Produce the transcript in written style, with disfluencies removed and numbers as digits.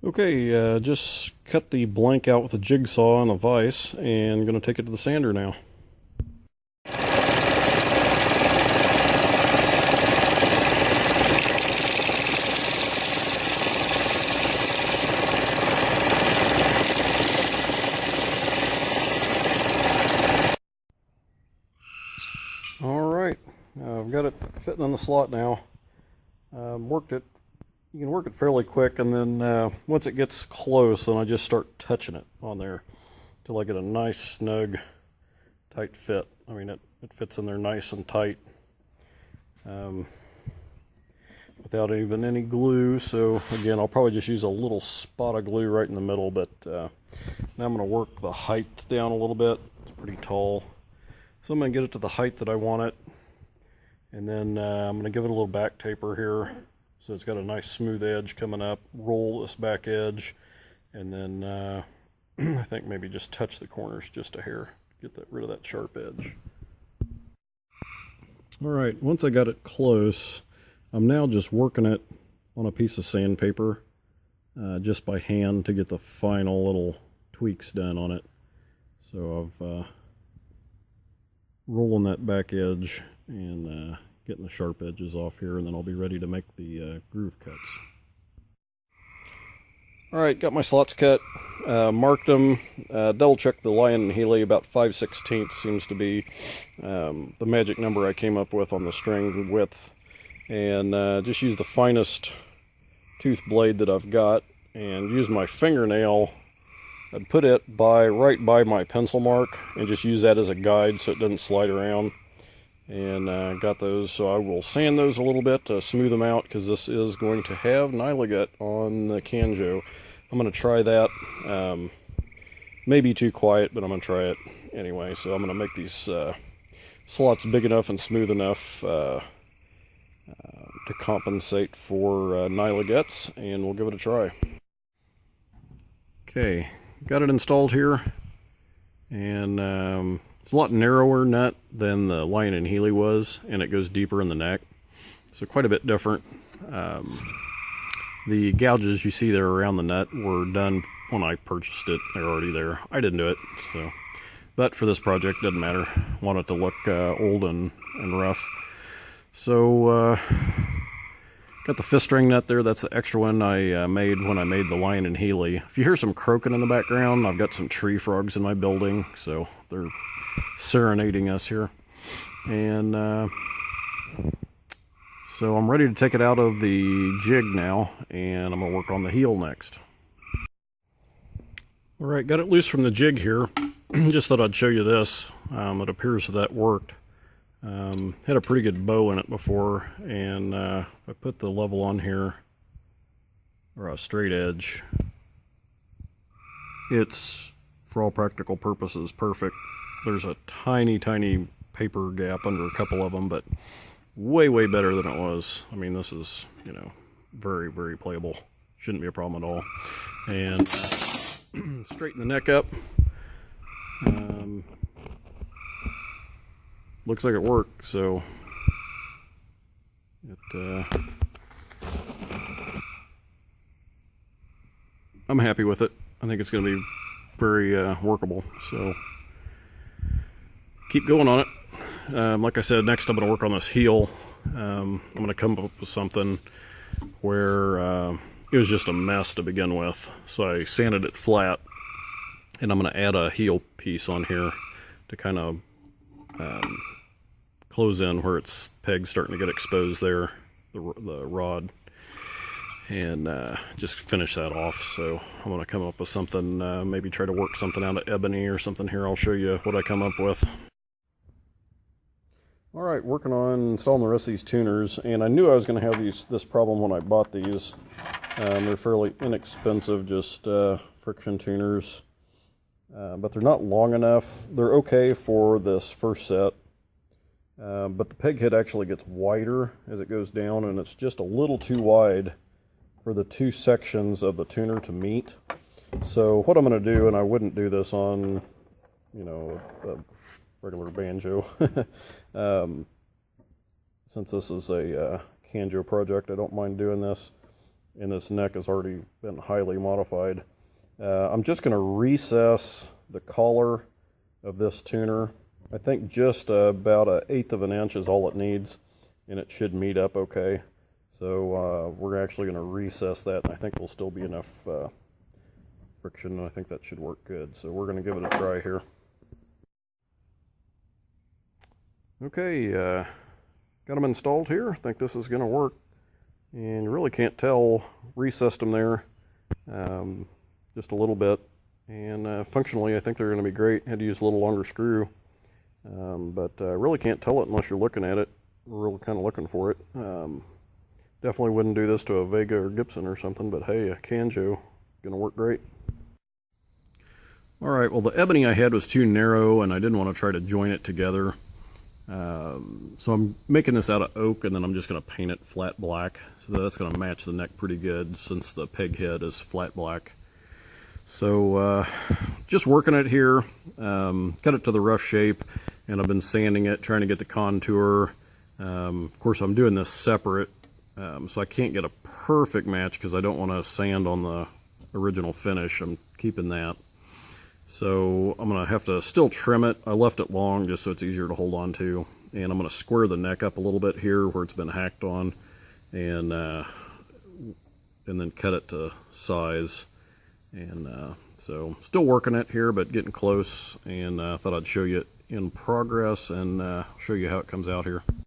Okay, just cut the blank out with a jigsaw and a vise, and going to take it to the sander now. Alright, I've got it fitting in the slot now. Worked it. You can work it fairly quick, and then once it gets close, then I just start touching it on there till I get a nice, snug, tight fit. I mean, it fits in there nice and tight without even any glue. So again, I'll probably just use a little spot of glue right in the middle, but now I'm going to work the height down a little bit. It's pretty tall. So I'm going to get it to the height that I want it, and then I'm going to give it a little back taper here so it's got a nice smooth edge coming up. Roll this back edge, and then I think maybe just touch the corners just a hair, get rid of that sharp edge. Alright, once I got it close, I'm now just working it on a piece of sandpaper just by hand to get the final little tweaks done on it. So I've rolling that back edge and getting the sharp edges off here, and then I'll be ready to make the groove cuts. Alright, got my slots cut, marked them, double checked the line and Healy. About 5/16 seems to be the magic number I came up with on the string width, and just use the finest tooth blade that I've got and use my fingernail. I'd put it right by my pencil mark and just use that as a guide so it doesn't slide around. And got those, so I will sand those a little bit to smooth them out, because this is going to have nylagut on the canjo. I'm going to try that. Maybe too quiet, but I'm going to try it anyway. So I'm going to make these slots big enough and smooth enough to compensate for nylaguts, and we'll give it a try. Okay. Got it installed here, and it's a lot narrower nut than the Lion and Healy was, and it goes deeper in the neck, so quite a bit different. The gouges you see there around the nut were done when I purchased it. They're already there. I didn't do it, so. But for this project, doesn't matter. Want it to look old and rough. So got the fist ring nut there. That's the extra one I made when I made the Lion and Healy. If you hear some croaking in the background, I've got some tree frogs in my building, so they're serenading us here. And so I'm ready to take it out of the jig now, and I'm going to work on the heel next. Alright, got it loose from the jig here. Just thought I'd show you this. It appears that worked. Had a pretty good bow in it before, and I put the level on here, or a straight edge. It's, for all practical purposes, perfect. There's a tiny paper gap under a couple of them, but way better than it was. I mean, this is, very playable. Shouldn't be a problem at all. And straighten the neck up. Looks like it worked, so I'm happy with it. I think it's going to be very workable, so keep going on it. Like I said, next I'm going to work on this heel. I'm going to come up with something where it was just a mess to begin with, so I sanded it flat, and I'm going to add a heel piece on here to kind of close in where its peg's starting to get exposed there, the rod, and just finish that off. So I'm going to come up with something, maybe try to work something out of ebony or something here. I'll show you what I come up with. Alright, working on installing the rest of these tuners, and I knew I was going to have this problem when I bought these. They're fairly inexpensive, just friction tuners, but they're not long enough. They're okay for this first set. But the peg head actually gets wider as it goes down, and it's just a little too wide for the two sections of the tuner to meet. So what I'm going to do, and I wouldn't do this on, a regular banjo, since this is a canjo project, I don't mind doing this. and this neck has already been highly modified. I'm just going to recess the collar of this tuner. I think just about 1/8 of an inch is all it needs, and it should meet up okay. So we're actually going to recess that, and I think there'll still be enough friction, and I think that should work good. So we're going to give it a try here. Okay, got them installed here. I think this is going to work, and you really can't tell. Recessed them there just a little bit, and functionally I think they're going to be great. Had to use a little longer screw, but really can't tell it unless you're looking at it. We're really kind of looking for it. Definitely wouldn't do this to a Vega or Gibson or something, but hey, a canjo, gonna work great. All right, well, the ebony I had was too narrow and I didn't want to try to join it together. So I'm making this out of oak, and then I'm just gonna paint it flat black. So that's gonna match the neck pretty good since the peg head is flat black. So just working it here, cut it to the rough shape, and I've been sanding it, trying to get the contour. Of course, I'm doing this separate, so I can't get a perfect match because I don't want to sand on the original finish. I'm keeping that. So I'm going to have to still trim it. I left it long just so it's easier to hold on to. And I'm going to square the neck up a little bit here where it's been hacked on, and then cut it to size. And so still working it here, but getting close, and I thought I'd show you it in progress and show you how it comes out here.